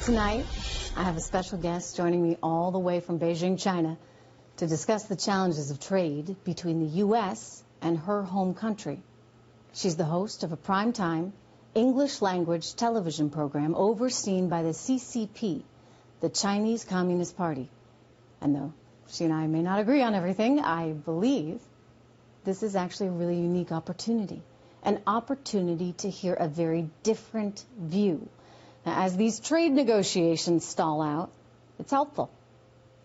Tonight, I have a special guest joining me all the way from Beijing, China, to discuss the challenges of trade between the U.S. and her home country. She's the host of a primetime English language television program overseen by the CCP, the Chinese Communist Party. And though she and I may not agree on everything, I believe this is actually a really unique opportunity. An opportunity to hear a very different view. Now, as these trade negotiations stall out, it's helpful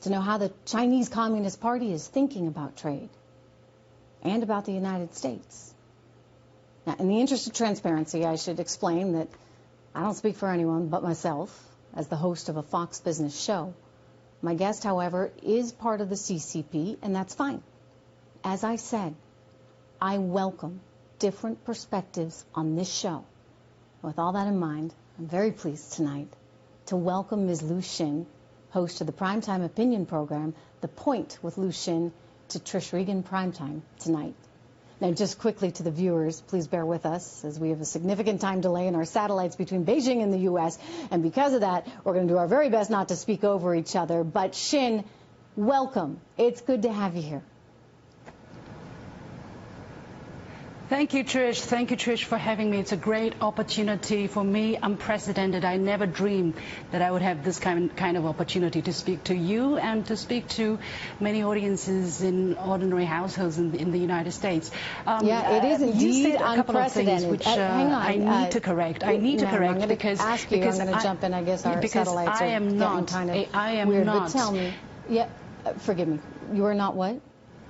to know how the Chinese Communist Party is thinking about trade and about the United States. Now, in the interest of transparency, I should explain that I don't speak for anyone but myself as the host of a Fox Business show. My guest, however, is part of the CCP, and that's fine. As I said, I welcome different perspectives on this show. With all that in mind, I'm very pleased tonight to welcome Ms. Liu Xing, host of the primetime opinion program, The Point with Liu Xing, to Trish Regan Primetime tonight. Now, just quickly to the viewers, please bear with us as we have a significant time delay in our satellites between Beijing and the U.S. And because of that, we're going to do our very best not to speak over each other. But Xin, welcome. It's good to have you here. Thank you, Trish. Thank you, Trish, for having me. It's a great opportunity for me, unprecedented. I never dreamed that I would have this kind of opportunity to speak to you and to speak to many audiences in ordinary households in the United States. Yeah, it is indeed unprecedented. Which hang on. I need to correct. I need to correct I'm because ask you. I'm going to jump in. I guess our satellites are getting kind of weird. But tell me, forgive me. You are not what?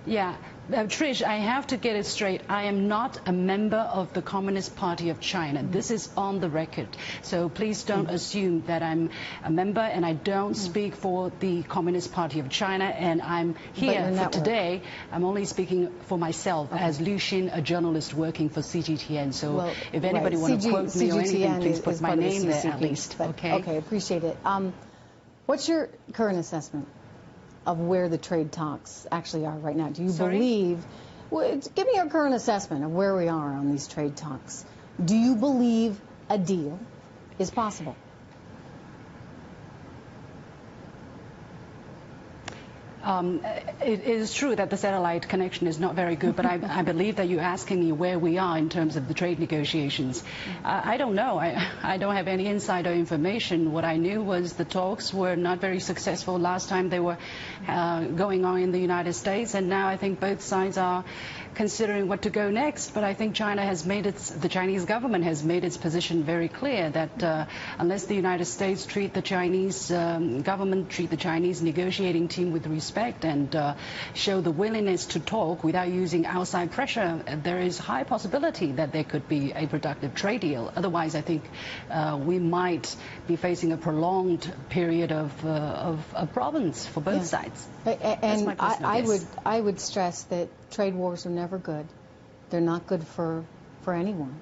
Yeah. Trish, I have to get it straight. I am not a member of the Communist Party of China. This is on the record. So please don't assume that I'm a member, and I don't speak for the Communist Party of China. And I'm here for today. I'm only speaking for myself as Liu Xing, a journalist working for CGTN. So if anybody wants to quote me or anything, please put my name there at least. Okay, appreciate it. What's your current assessment of where the trade talks actually are right now? Do you believe, give me your current assessment of where we are on these trade talks. Do you believe a deal is possible? It is true that the satellite connection is not very good, but I believe that you're asking me where we are in terms of the trade negotiations. I don't know. I don't have any insider information. What I knew was the talks were not very successful last time they were going on in the United States, and now I think both sides are considering what to go next. But I think the Chinese government has made its position very clear that unless the United States treat the Chinese government, treat the Chinese negotiating team with respect and show the willingness to talk without using outside pressure, there is high possibility that there could be a productive trade deal. Otherwise, I think we might be facing a prolonged period of problems for both sides. And I would stress that trade wars are never good. They're not good for anyone.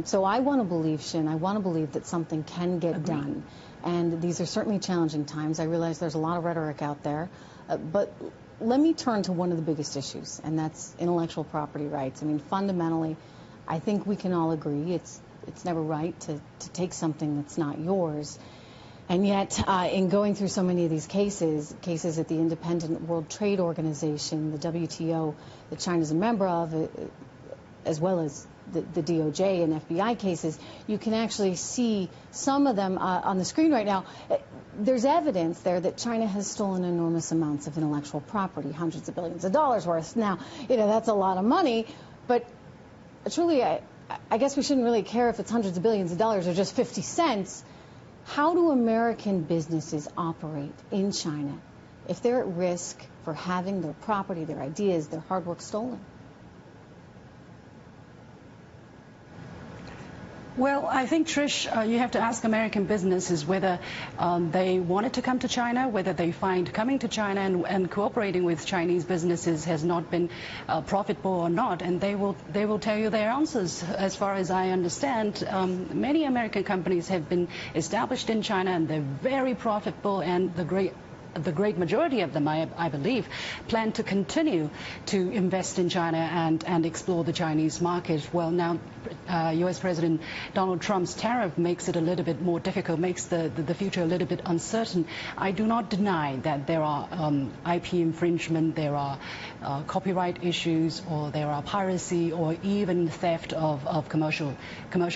So I want to believe, Xin, I want to believe that something can get done. And these are certainly challenging times. I realize there's a lot of rhetoric out there. But let me turn to one of the biggest issues, and that's intellectual property rights. I mean, fundamentally, I think we can all agree it's never right to take something that's not yours. And yet, in going through so many of these cases at the Independent World Trade Organization, the WTO, that China's a member of, as well as the DOJ and FBI cases, you can actually see some of them on the screen right now. There's evidence there that China has stolen enormous amounts of intellectual property, hundreds of billions of dollars worth. Now, that's a lot of money, but truly, I guess we shouldn't really care if it's hundreds of billions of dollars or just 50 cents. How do American businesses operate in China if they're at risk for having their property, their ideas, their hard work stolen? Well, I think, Trish, you have to ask American businesses whether they wanted to come to China, whether they find coming to China and cooperating with Chinese businesses has not been profitable or not, and they will tell you their answers. As far as I understand, many American companies have been established in China, and they're very profitable, and the great majority of them, I believe, plan to continue to invest in China and explore the Chinese market. Well, now U.S. President Donald Trump's tariff makes it a little bit more difficult, makes the future a little bit uncertain. I do not deny that there are IP infringement, there are copyright issues, or there are piracy, or even theft of commercial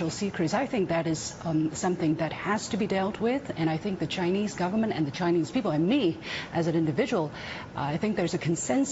secrets. I think that is something that has to be dealt with, and I think the Chinese government and the Chinese people, and me as an individual, I think there's a consensus